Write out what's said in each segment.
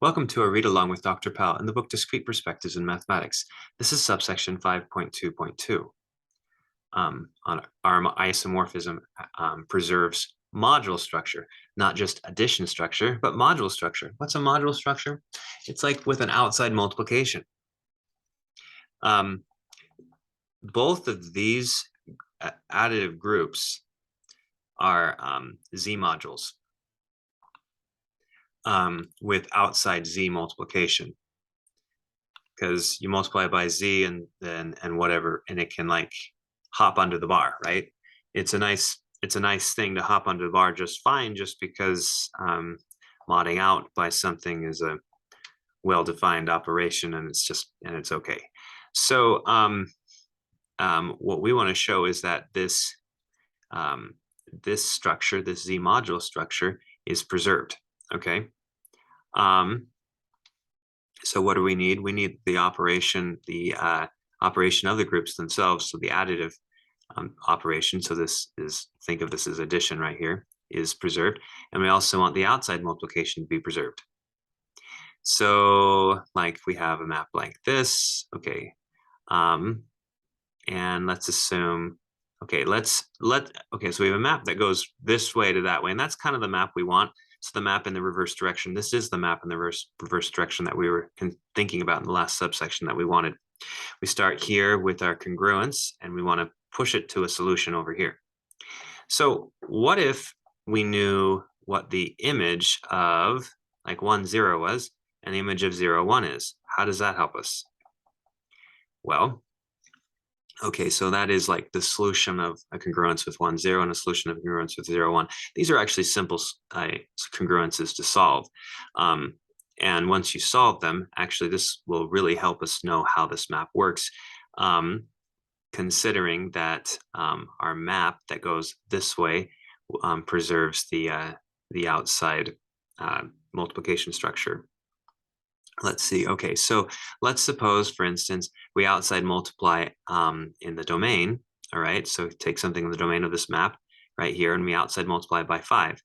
Welcome to a read-along with Dr. Pal in the book Discrete Perspectives in Mathematics. This is subsection 5.2.2. On our isomorphism preserves module structure, not just addition structure, but module structure. What's a module structure? It's like with an outside multiplication. Both of these additive groups are Z modules with outside Z multiplication, because you multiply it by Z and whatever, and it can like hop under the bar, right? It's a nice thing to hop under the bar just fine, just because modding out by something is a well-defined operation, and it's okay. So what we want to show is that this structure, this Z module structure, is preserved. Okay. So what do we need? We need the operation of the groups themselves. So the additive operation, so this is, think of this as addition right here, is preserved. And we also want the outside multiplication to be preserved. So like we have a map like this, okay. And let's assume, okay, so we have a map that goes this way to that way, and that's kind of the map we want. So the map in the reverse direction, this is the map in the reverse direction that we were thinking about in the last subsection that we wanted. We start here with our congruence, and we want to push it to a solution over here. So what if we knew what the image of like 1, 0 was, and the image of 0, 1 is? How does that help us? Well, okay, so that is like the solution of a congruence with 1, 0 and a solution of a congruence with 0, 1. These are actually simple congruences to solve. And once you solve them, actually, this will really help us know how this map works, considering that our map that goes this way preserves the outside multiplication structure. Let's see. Okay, so let's suppose, for instance, we outside multiply in the domain. All right, so take something in the domain of this map right here, and we outside multiply by 5.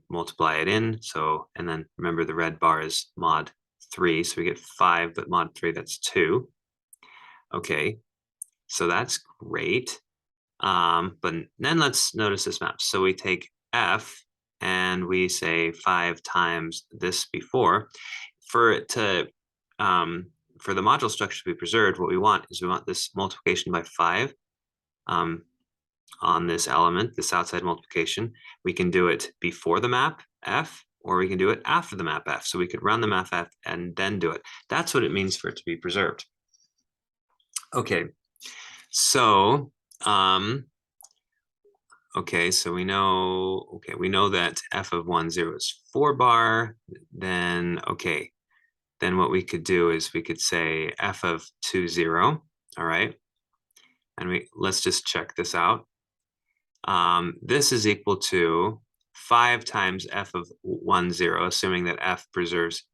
Multiply it in, so, and then remember the red bar is mod 3, so we get 5, but mod 3, that's 2. Okay, so that's great. But then let's notice this map. So we take F and we say 5 times this before. For it to for the module structure to be preserved, what we want is we want this multiplication by 5 on this element, this outside multiplication. We can do it before the map F, or we can do it after the map F. So we could run the map F and then do it. That's what it means for it to be preserved. Okay, so okay, so we know that F of 1, 0 is 4 bar. Then okay, then what we could do is we could say F of 2, 0, all right? And let's just check this out. This is equal to 5 times F of 1, 0, assuming that F preserves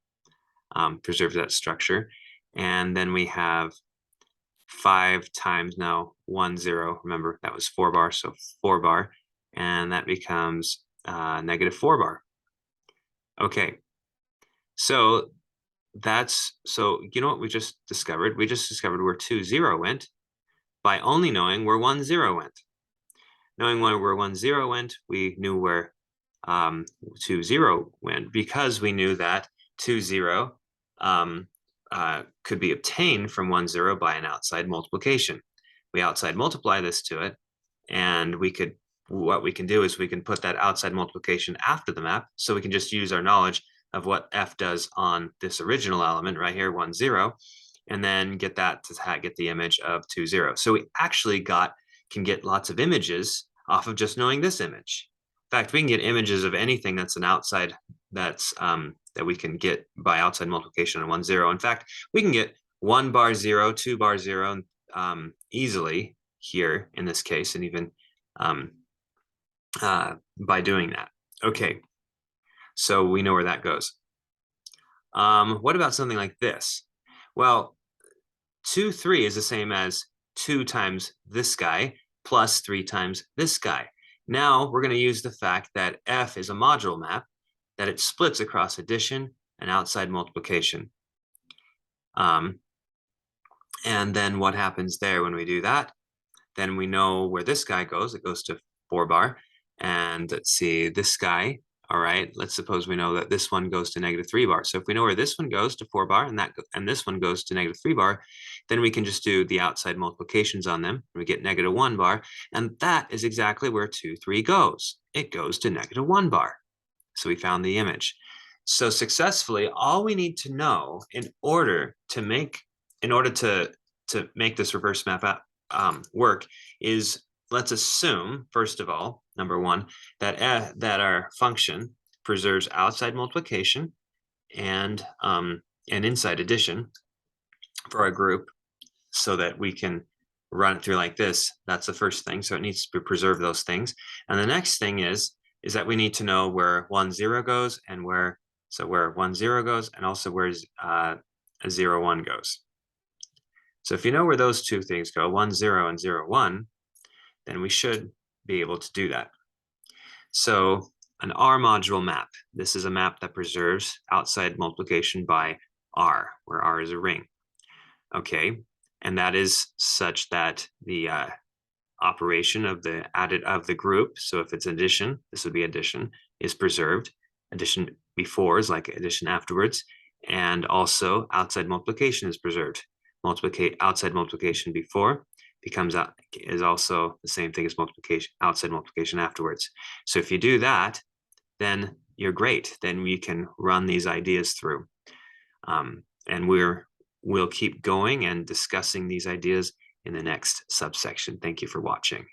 that structure. And then we have 5 times now 1, 0. Remember, that was 4 bar, so 4 bar. And that becomes negative 4 bar. Okay, so you know what we just discovered? We just discovered where 2, 0 went by only knowing where 1, 0 went. Knowing where 1, 0 went, we knew where 2, 0 went, because we knew that 2, 0 could be obtained from 1, 0 by an outside multiplication. We outside multiply this to it, and what we can do is we can put that outside multiplication after the map, so we can just use our knowledge of what F does on this original element right here, 1, 0, and then get that to get the image of 2, 0. So we actually can get lots of images off of just knowing this image. In fact, we can get images of anything that's an outside, that we can get by outside multiplication on 1, 0. In fact, we can get 1 bar 0, 2 bar 0 easily here in this case, and even by doing that. Okay, so we know where that goes. What about something like this? Well, 2, 3 is the same as 2 times this guy plus 3 times this guy. Now we're going to use the fact that F is a module map, that it splits across addition an outside multiplication. And then what happens there when we do that? Then we know where this guy goes. It goes to 4 bar. And let's see, this guy, all right, let's suppose we know that this one goes to -3 bar. So if we know where this one goes to 4 bar and this one goes to -3 bar, then we can just do the outside multiplications on them. We get -1 bar, and that is exactly where 2, 3 goes. It goes to -1 bar. So we found the image. So successfully, all we need to know in order to make this reverse map out, work is, let's assume, first of all, number one, that our function preserves outside multiplication and inside addition for our group, so that we can run it through like this. That's the first thing. So it needs to preserve those things. And the next thing is that we need to know where 1, 0 goes, and where 1, 0 goes, and also where 0, 1 goes. So if you know where those two things go, 1, 0 and 0, 1, then we should be able to do that. So an R module map. This is a map that preserves outside multiplication by R, where R is a ring. Okay, and that is such that the operation of the group, so if it's addition, this would be addition, is preserved. Addition before is like addition afterwards, and also outside multiplication is preserved. Outside multiplication before is also the same thing as outside multiplication afterwards. So if you do that, then you're great. Then we can run these ideas through, and we'll keep going and discussing these ideas in the next subsection. Thank you for watching.